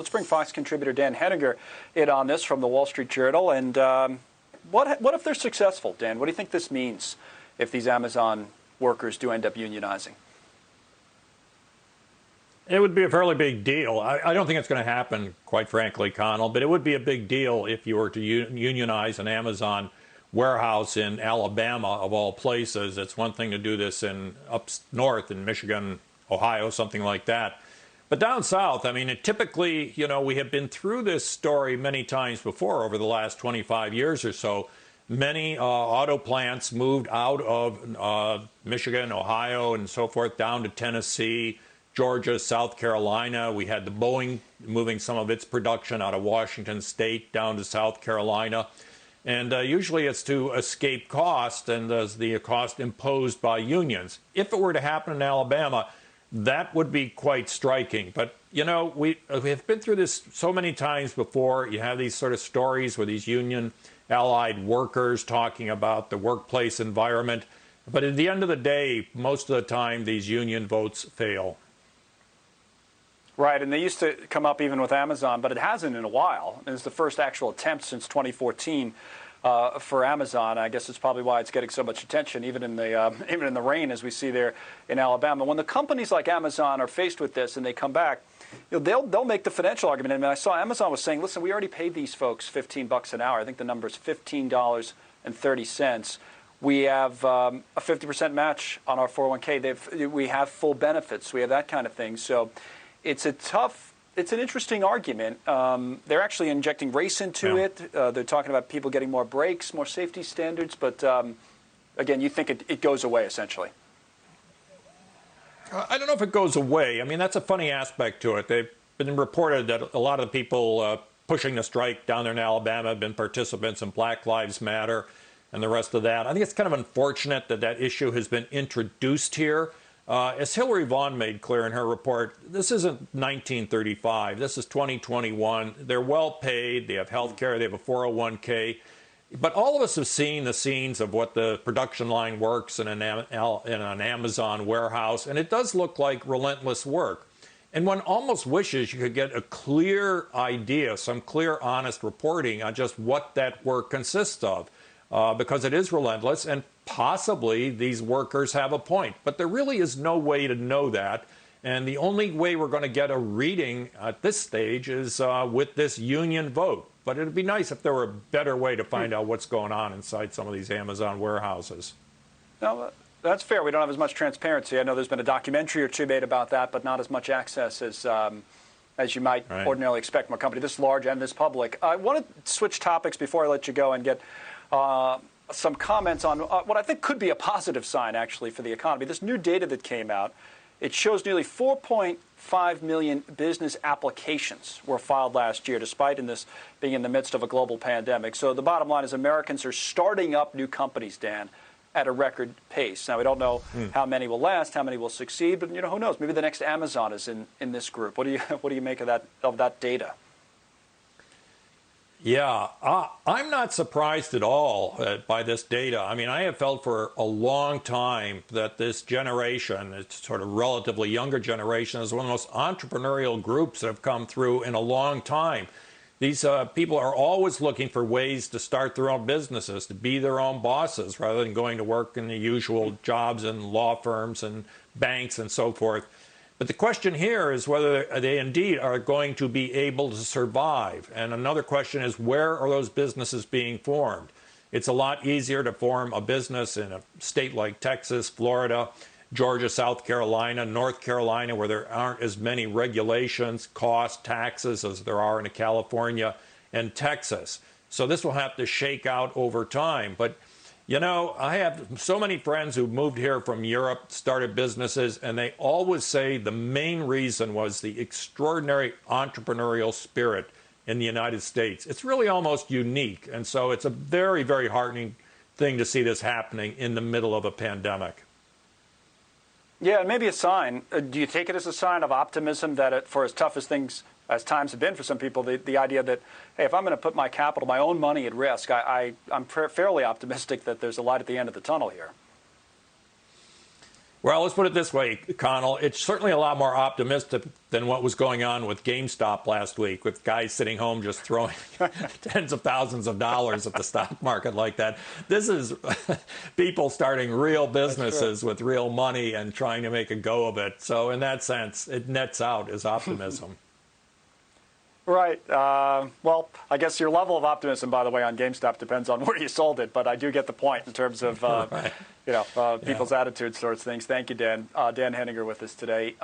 Let's bring Fox contributor Dan Henniger in on this from the Wall Street Journal. And what if they're successful, Dan? What do you think this means if these Amazon workers do end up unionizing? It would be a fairly big deal. I don't think it's going to happen, quite frankly, Connell, but it would be a big deal if you were to unionize an Amazon warehouse in Alabama, of all places. It's one thing to do this up north in Michigan, Ohio, something like that. But down south, I mean, typically, we have been through this story many times before over the last 25 years or so. Many auto plants moved out of Michigan, Ohio, and so forth down to Tennessee, Georgia, South Carolina. We had the Boeing moving some of its production out of Washington State down to South Carolina. And usually it's to escape cost, and the cost imposed by unions. If it were to happen in Alabama, that would be quite striking. But, we have been through this so many times before. You have these sort of stories where these union allied workers talking about the workplace environment. But at the end of the day, most of the time, these union votes fail. Right, and they used to come up even with Amazon, but it hasn't in a while. It's the first actual attempt since 2014 for Amazon. I guess it's probably why it's getting so much attention, even in the rain, as we see there in Alabama. When the companies like Amazon are faced with this and they come back, they'll make the financial argument. I mean, I saw Amazon was saying, listen, we already paid these folks $15 an hour. I think the number is $15.30. We have a 50% match on our 401k. We have full benefits. We have that kind of thing. So it's an interesting argument. They're actually injecting race into it. They're talking about people getting more breaks, more safety standards. But again, you think it goes away, essentially. I don't know if it goes away. I mean, that's a funny aspect to it. They've been reported that a lot of the people pushing the strike down there in Alabama have been participants in Black Lives Matter and the rest of that. I think it's kind of unfortunate that issue has been introduced here. As Hillary Vaughn made clear in her report, this isn't 1935. This is 2021. They're well paid. They have health care. They have a 401k. But all of us have seen the scenes of what the production line works in an Amazon warehouse, and it does look like relentless work. And one almost wishes you could get a clear idea, some clear, honest reporting on just what that work consists of, because it is relentless, and possibly these workers have a point. But there really is no way to know that. And the only way we're going to get a reading at this stage is with this union vote. But it would be nice if there were a better way to find out what's going on inside some of these Amazon warehouses. No, that's fair. We don't have as much transparency. I know there's been a documentary or two made about that, but not as much access as you might ordinarily expect from a company this large and this public. I want to switch topics before I let you go and get some comments on what I think could be a positive sign, actually, for the economy. This new data that came out, it shows nearly 4.5 million business applications were filed last year, despite this being in the midst of a global pandemic. So the bottom line is Americans are starting up new companies, Dan, at a record pace. Now, we don't know how many will last, how many will succeed, but who knows? Maybe the next Amazon is in this group. What do you make of that data? Yeah, I'm not surprised at all by this data. I mean, I have felt for a long time that this generation, it's sort of relatively younger generation, is one of the most entrepreneurial groups that have come through in a long time. These people are always looking for ways to start their own businesses, to be their own bosses, rather than going to work in the usual jobs in law firms and banks and so forth. But the question here is whether they indeed are going to be able to survive. And another question is, where are those businesses being formed? It's a lot easier to form a business in a state like Texas, Florida, Georgia, South Carolina, North Carolina, where there aren't as many regulations, costs, taxes as there are in California and Texas. So this will have to shake out over time. But I have so many friends who moved here from Europe, started businesses, and they always say the main reason was the extraordinary entrepreneurial spirit in the United States. It's really almost unique. And so it's a very, very heartening thing to see this happening in the middle of a pandemic. Yeah, and maybe a sign. Do you take it as a sign of optimism that for as tough as times have been for some people, the idea that, hey, if I'm going to put my capital, my own money at risk, I'm fairly optimistic that there's a light at the end of the tunnel here. Well, let's put it this way, Connell. It's certainly a lot more optimistic than what was going on with GameStop last week, with guys sitting home just throwing tens of thousands of dollars at the stock market like that. This is people starting real businesses with real money and trying to make a go of it. So in that sense, it nets out as optimism. Right. Well, I guess your level of optimism, by the way, on GameStop depends on where you sold it. But I do get the point in terms of, Right. people's attitudes towards things. Thank you, Dan. Dan Henninger with us today.